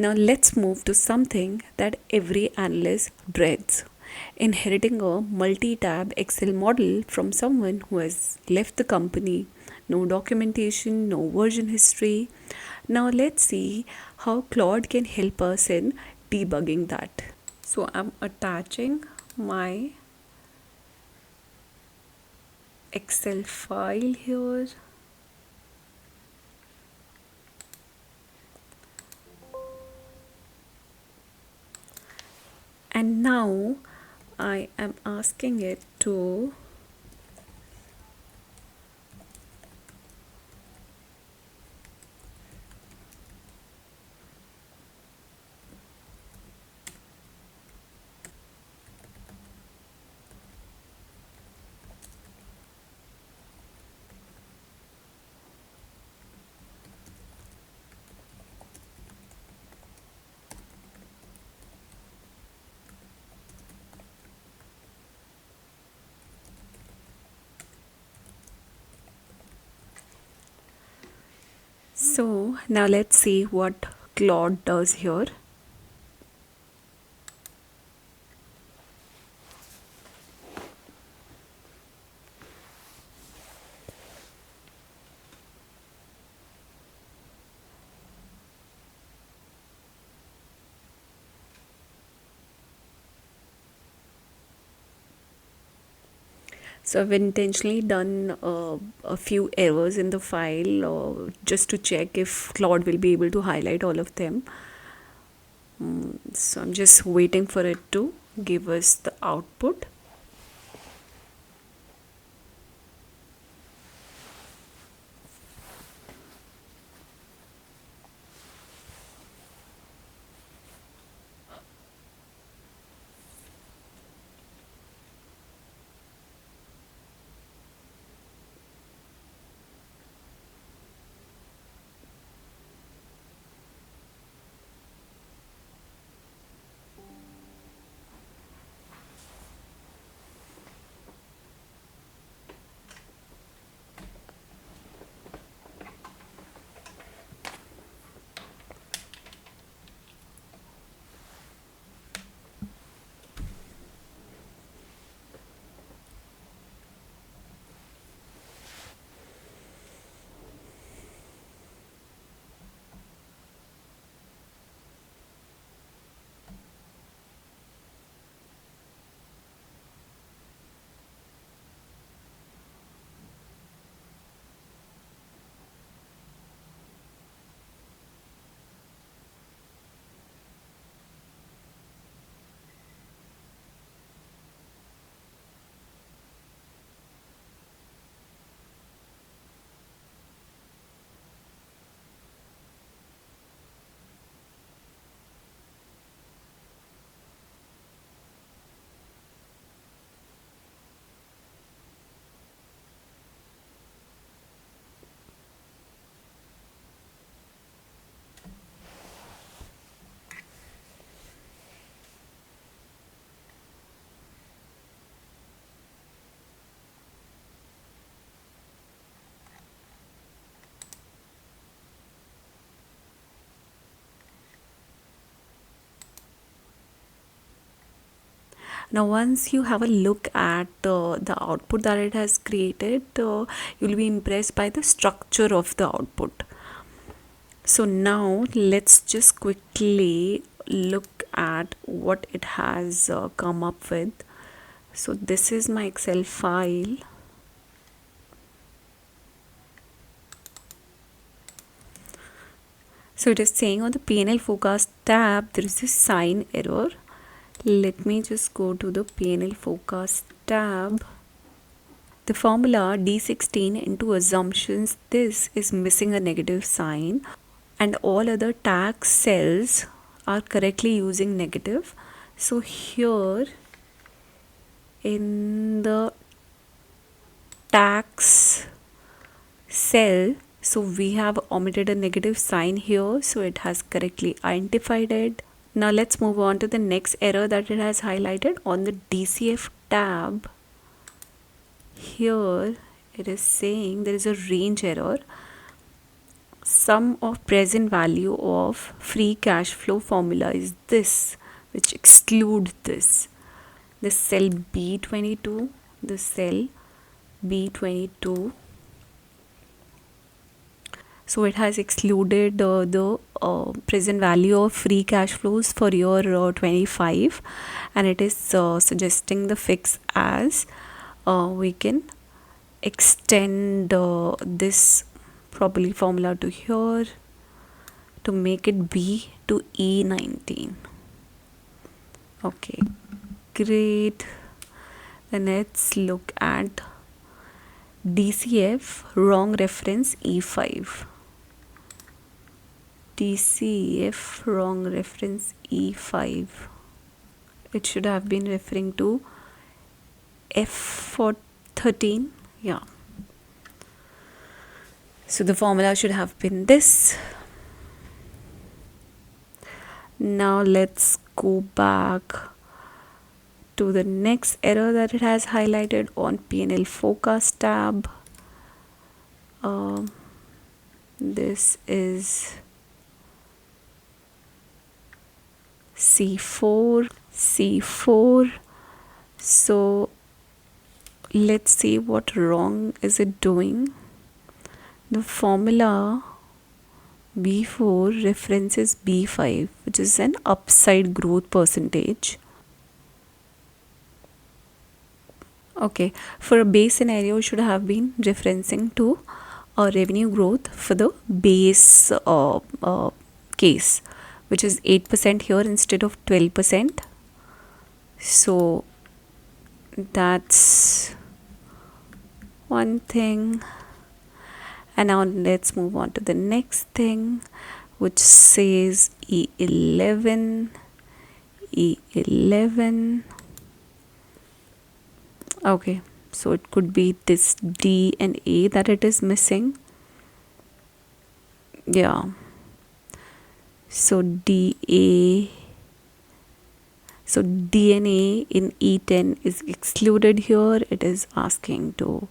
Now let's move to something that every analyst dreads: inheriting a multi-tab Excel model from someone who has left the company. No documentation, no version history. Now let's see how Claude can help us in debugging that. So I'm attaching my Excel file here. And now I am asking it to So now let's see what Claude does here. So I've intentionally done a few errors in the file just to check if Claude will be able to highlight all of them. So I'm just waiting for it to give us the output. Now, once you have a look at the output that it has created, you'll be impressed by the structure of the output. So now let's just quickly look at what it has come up with. So this is my Excel file. So it is saying on the P&L forecast tab, there is a sign error. Let me just go to the P&L forecast tab. The formula D16 into assumptions, this is missing a negative sign, and all other tax cells are correctly using negative. So here in the tax cell, so we have omitted a negative sign here, so it has correctly identified it. Now let's move on to the next error that it has highlighted on the DCF tab. Here it is saying there is a range error. Sum of present value of free cash flow formula is this, which exclude this. The cell B22, the cell B22. So it has excluded the present value of free cash flows for year 25, and it is suggesting the fix as we can extend this properly formula to here to make it B to E19. Okay, great. Then let's look at DCF wrong reference E5. DCF wrong reference E5. It should have been referring to F for 13. Yeah. So the formula should have been this. Now let's go back to the next error that it has highlighted on P&L forecast tab. This is C4. So let's see what wrong is it doing. The formula B4 references B5, which is an upside growth percentage. Okay, for a base scenario, should have been referencing to a revenue growth for the base case, which is 8% here instead of 12%. So that's one thing. And now let's move on to the next thing, which says E11. Okay, so it could be this D and A that it is missing. Yeah. So DA. So DNA in E10 is excluded here. It is asking to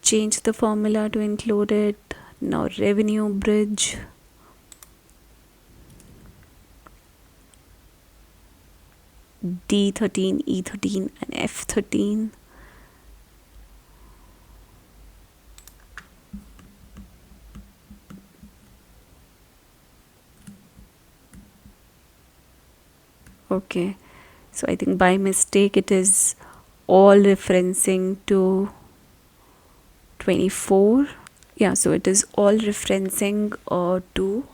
change the formula to include it. Now revenue bridge. D13, E13 and F13. Okay, so I think by mistake it is all referencing to 24. Yeah, so it is all referencing to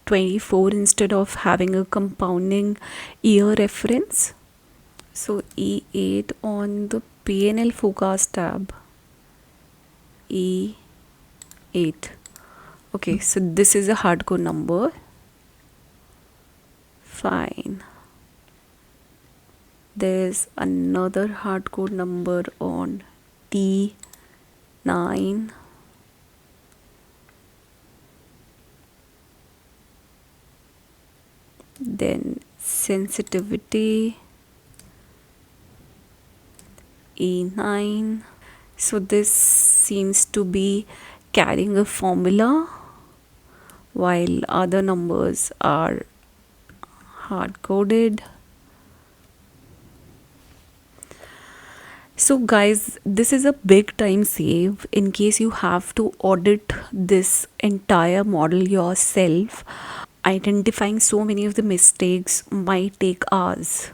24 instead of having a compounding year reference. So E8 on the P&L forecast tab. E8. Okay, so this is a hardcore number. Fine. There's another hardcore number on T9. Then sensitivity E9. So this seems to be carrying a formula while other numbers are hard coded. So guys, this is a big time save in case you have to audit this entire model yourself. Identifying so many of the mistakes might take hours.